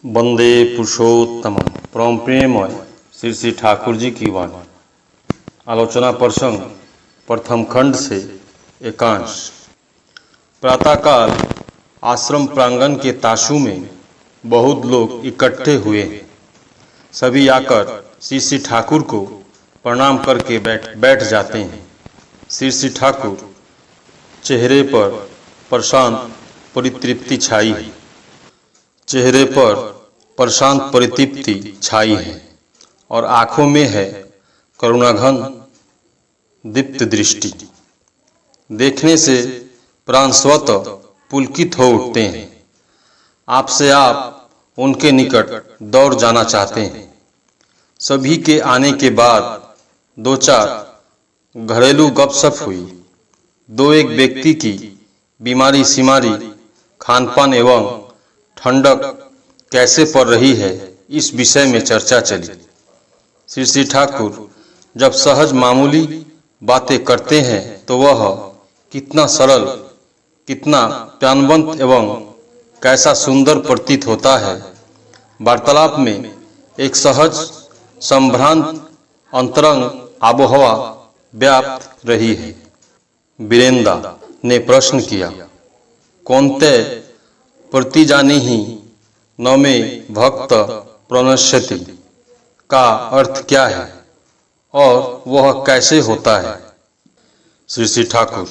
वंदे पुरुषोत्तम परम प्रेममय श्री श्री ठाकुर जी की वाणी। आलोचना प्रसंग प्रथम खंड से एकांश। प्रातःकाल आश्रम प्रांगण के ताशु में बहुत लोग इकट्ठे हुए हैं। सभी आकर श्री श्री ठाकुर को प्रणाम करके बैठ जाते हैं। श्री श्री ठाकुर चेहरे पर प्रशांत परितृप्ति छाई है। चेहरे पर प्रशांत परितृप्ति छाई है और आंखों में है करुणाघन दीप्त दृष्टि। देखने से प्राण स्वतः पुलकित हो उठते हैं। आपसे आप उनके निकट दौड़ जाना चाहते हैं। सभी के आने के बाद दो चार घरेलू गपशप हुई। दो एक व्यक्ति की बीमारी सीमारी, खानपान एवं ठंडक कैसे पड़ रही है, इस विषय में चर्चा चली। श्री श्री ठाकुर जब सहज मामूली बातें करते हैं तो वह कितना सरल, कितना प्यानवंत एवं कैसा सुंदर प्रतीत होता है। वार्तालाप में एक सहज संभ्रांत अंतरंग आबोहवा व्याप्त रही है। वीरेंद्र ने प्रश्न किया, कौनते प्रतिजानी ही न में भक्त प्रणश्यति का अर्थ क्या है और वह कैसे होता है? श्री श्री ठाकुर,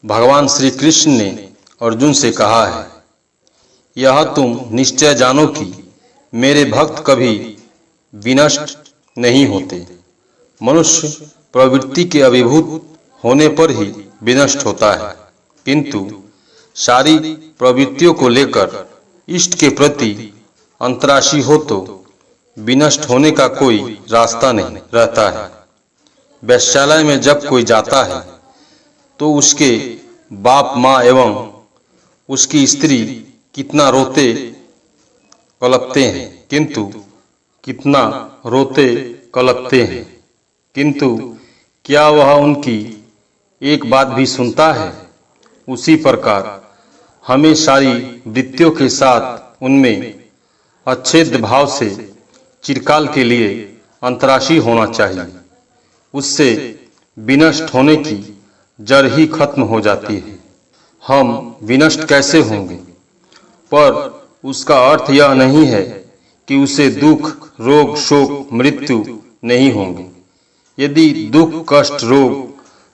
भगवान श्री कृष्ण ने अर्जुन से कहा है, यह तुम निश्चय जानो कि मेरे भक्त कभी विनष्ट नहीं होते। मनुष्य प्रवृत्ति के अभिभूत होने पर ही विनष्ट होता है, किंतु सारी प्रवृत्तियों को लेकर इष्ट के प्रति अंतराशी हो तो विनष्ट होने का कोई रास्ता नहीं रहता है। वैश्यालय में जब कोई जाता है तो उसके बाप माँ एवं उसकी स्त्री कितना रोते कलपते हैं, किंतु क्या वह उनकी एक बात भी सुनता है? उसी प्रकार हमें सारी वृत्तियों के साथ उनमें अच्छेद्य भाव से चिरकाल के लिए अंतराशी होना चाहिए। उससे विनष्ट होने की जड़ ही खत्म हो जाती है। हम विनष्ट कैसे होंगे? पर उसका अर्थ यह नहीं है कि उसे दुख, रोग, शोक, मृत्यु नहीं होंगे। यदि दुख, कष्ट, रोग,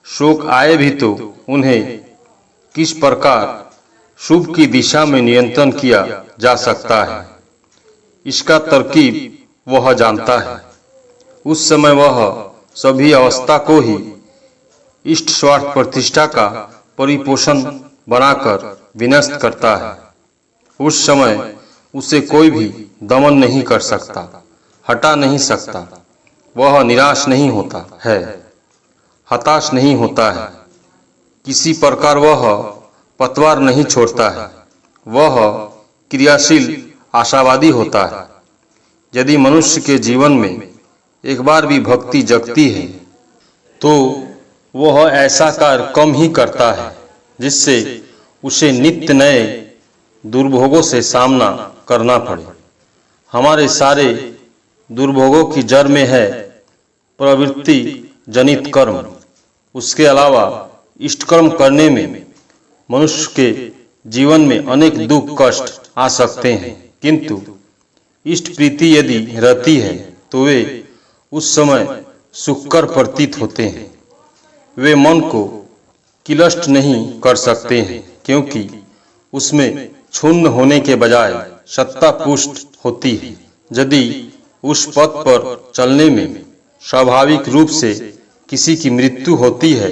शोक आए भी तो उन्हें किस प्रकार शुभ की दिशा में नियंत्रण किया जा सकता है, इसका तरकीब वह जानता है। उस समय वह सभी अवस्था को ही इष्ट स्वार्थ प्रतिष्ठा का परिपोषण बनाकर विनष्ट करता है। उस समय उसे कोई भी दमन नहीं कर सकता, हटा नहीं सकता। वह निराश नहीं होता है, हताश नहीं होता है, किसी प्रकार वह पतवार नहीं छोड़ता है। वह क्रियाशील आशावादी होता है। यदि मनुष्य के जीवन में एक बार भी भक्ति जगती है तो वह ऐसा कार्य कम ही करता है जिससे उसे नित्य नए दुर्भोगों से सामना करना पड़े। हमारे सारे दुर्भोगों की जड़ में है प्रवृत्ति जनित कर्म। उसके अलावा इष्ट कर्म करने में मनुष्य के जीवन में अनेक दुख कष्ट आ सकते हैं, किंतु इष्ट प्रीति यदि रहती है तो वे उस समय सुखकर प्रतीत होते हैं। वे मन को किलष्ट नहीं कर सकते हैं, क्योंकि उसमें क्षुण्ण होने के बजाय सत्ता पुष्ट होती है। यदि उस पथ पर चलने में स्वाभाविक रूप से किसी की मृत्यु होती है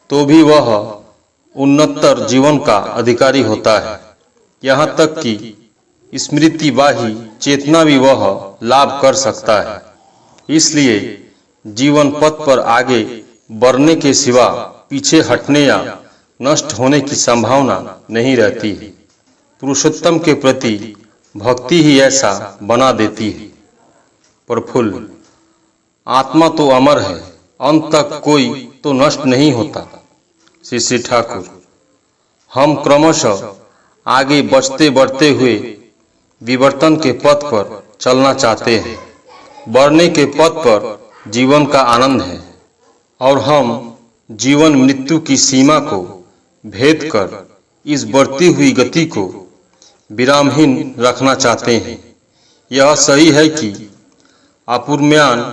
तो भी वह उन्नतर जीवन का अधिकारी होता है। यहाँ तक कि स्मृति बाही चेतना भी वह लाभ कर सकता है। इसलिए जीवन पथ पर आगे बढ़ने के सिवा पीछे हटने या नष्ट होने की संभावना नहीं रहती है। पुरुषोत्तम के प्रति भक्ति ही ऐसा बना देती है। प्रफुल्ल, आत्मा तो अमर है, अंत तक कोई तो नष्ट नहीं होता। श्री श्री ठाकुर, हम क्रमशः आगे बढ़ते हुए विवर्तन के पथ पर चलना चाहते हैं। बढ़ने के पथ पर जीवन का आनंद है और हम जीवन मृत्यु की सीमा को भेद कर इस बढ़ती हुई गति को विरामहीन रखना चाहते हैं। यह सही है कि अपूर्वम्यान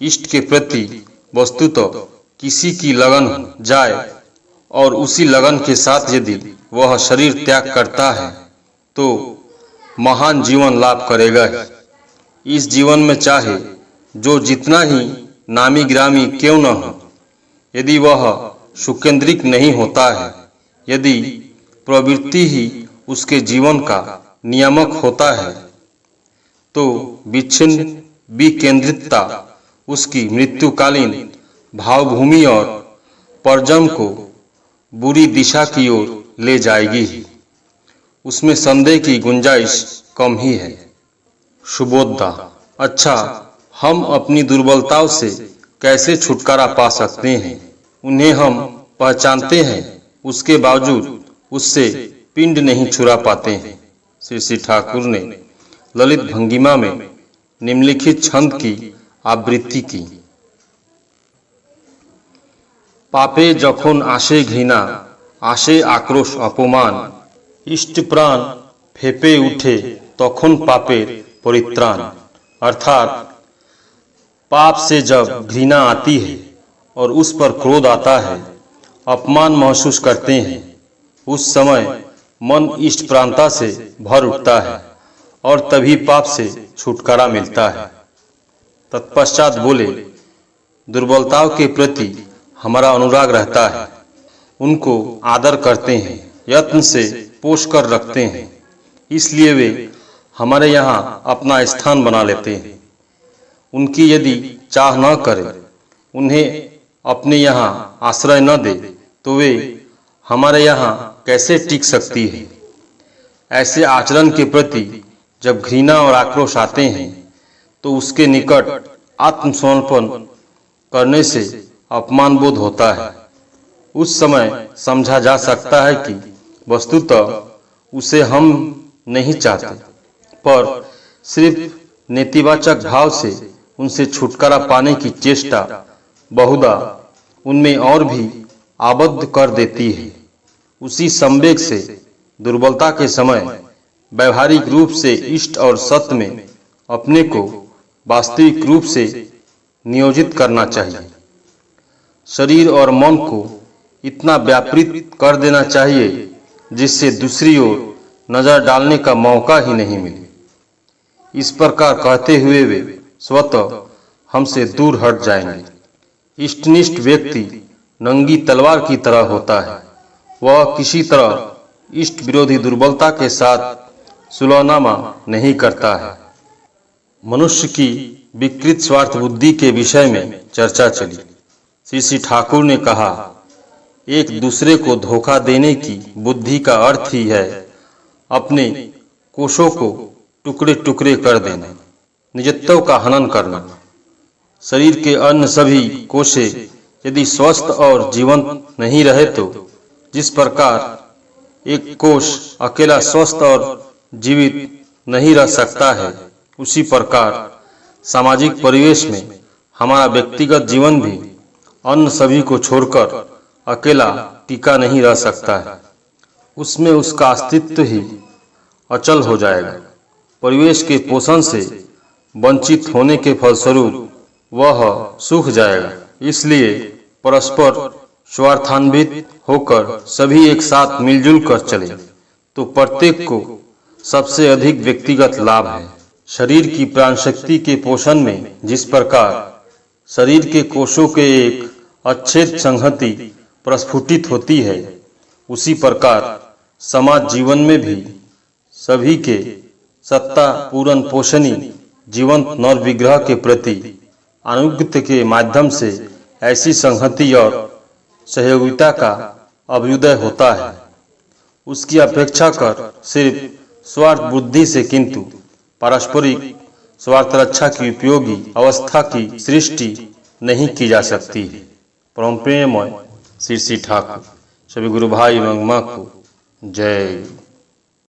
इष्ट के प्रति वस्तुतः किसी की लगन जाए और उसी लगन के साथ यदि वह शरीर त्याग करता है तो महान जीवन लाभ करेगा ही। इस जीवन में चाहे जो जितना ही नामी ग्रामी क्यों न हो, यदि वह सुकेंद्रिक नहीं होता है, यदि प्रवृत्ति ही उसके जीवन का नियामक होता है, तो विच्छिन्न विकेंद्रितता उसकी मृत्युकालीन भावभूमि और परजम को बुरी दिशा की ओर ले जाएगी ही। उसमें संदेह की गुंजाइश कम ही है। सुबोधा: अच्छा, हम अपनी दुर्बलताओं से कैसे छुटकारा पा सकते हैं? उन्हें हम पहचानते हैं, उसके बावजूद उससे पिंड नहीं छुड़ा पाते हैं। श्री श्री ठाकुर ने ललित भंगिमा में निम्नलिखित छंद की आवृत्ति की। पापे जखन आशे घृणा, आशे आक्रोश अपमान, इष्ट प्राण फेपे उठे तखन पापेर परित्राण। अर्थात पाप से जब घृणा आती है और उस पर क्रोध आता है, अपमान महसूस करते हैं, उस समय मन इष्ट प्राणता से भर उठता है और तभी पाप से छुटकारा मिलता है। तत्पश्चात बोले, दुर्बलताओं के प्रति हमारा अनुराग रहता है, उनको आदर करते हैं, यत्न से पोष कर रखते हैं, इसलिए वे हमारे यहाँ अपना स्थान बना लेते हैं। उनकी यदि चाह न करे, उन्हें अपने यहाँ आश्रय न दे, तो वे हमारे यहाँ कैसे टिक सकती है? ऐसे आचरण के प्रति जब घृणा और आक्रोश आते हैं तो उसके निकट आत्मसमर्पण करने से अपमान बोध होता है। उस समय समझा जा सकता है कि वस्तुतः उसे हम नहीं चाहते, पर सिर्फ नेतिवाचक भाव से उनसे छुटकारा पाने की चेष्टा बहुधा उनमें और भी आबद्ध कर देती है। उसी संवेग से दुर्बलता के समय व्यवहारिक रूप से इष्ट और सत्य में अपने को वास्तविक रूप से नियोजित करना चाहिए। शरीर और मन को इतना व्यापृत कर देना चाहिए जिससे दूसरी ओर नजर डालने का मौका ही नहीं मिले। इस प्रकार कहते हुए वे स्वतः हमसे दूर हट जाएंगे। इष्टनिष्ठ व्यक्ति नंगी तलवार की तरह होता है। वह किसी तरह इष्ट विरोधी दुर्बलता के साथ सुलहनामा नहीं करता है। मनुष्य की विकृत स्वार्थ बुद्धि के विषय में चर्चा चली। श्री श्री ठाकुर ने कहा, एक दूसरे को धोखा देने की बुद्धि का अर्थ ही है अपने कोशों को टुकड़े टुकड़े कर देना, निजत्व का हनन करना। शरीर के अन्य सभी कोशे यदि स्वस्थ और जीवंत नहीं रहे तो जिस प्रकार एक कोश अकेला स्वस्थ और जीवित नहीं रह सकता है, उसी प्रकार सामाजिक परिवेश में हमारा व्यक्तिगत जीवन भी अन्य सभी को छोड़कर अकेला टिका नहीं रह सकता है। उसमें उसका अस्तित्व ही अचल हो जाएगा। परिवेश के पोषण से वंचित होने के फलस्वरूप वह सूख जाएगा। इसलिए परस्पर स्वार्थान्वित होकर सभी एक साथ मिलजुल कर चले तो प्रत्येक को सबसे अधिक व्यक्तिगत लाभ है। शरीर की प्राण शक्ति के पोषण में जिस प्रकार शरीर के कोशों के एक अच्छेद संहति प्रस्फुटित होती है, उसी प्रकार समाज जीवन में भी सभी के सत्ता पूर्ण पोषणी जीवंत नर विग्रह के प्रति अनुगत्य के माध्यम से ऐसी संहति और सहयोगिता का अभ्युदय होता है। उसकी अपेक्षा कर सिर्फ स्वार्थ बुद्धि से किंतु पारस्परिक स्वार्थ रक्षा की उपयोगी अवस्था की सृष्टि नहीं की जा सकती है। परम प्रेममय श्री श्री ठाकुर सभी गुरु भाई एवं मां को जय।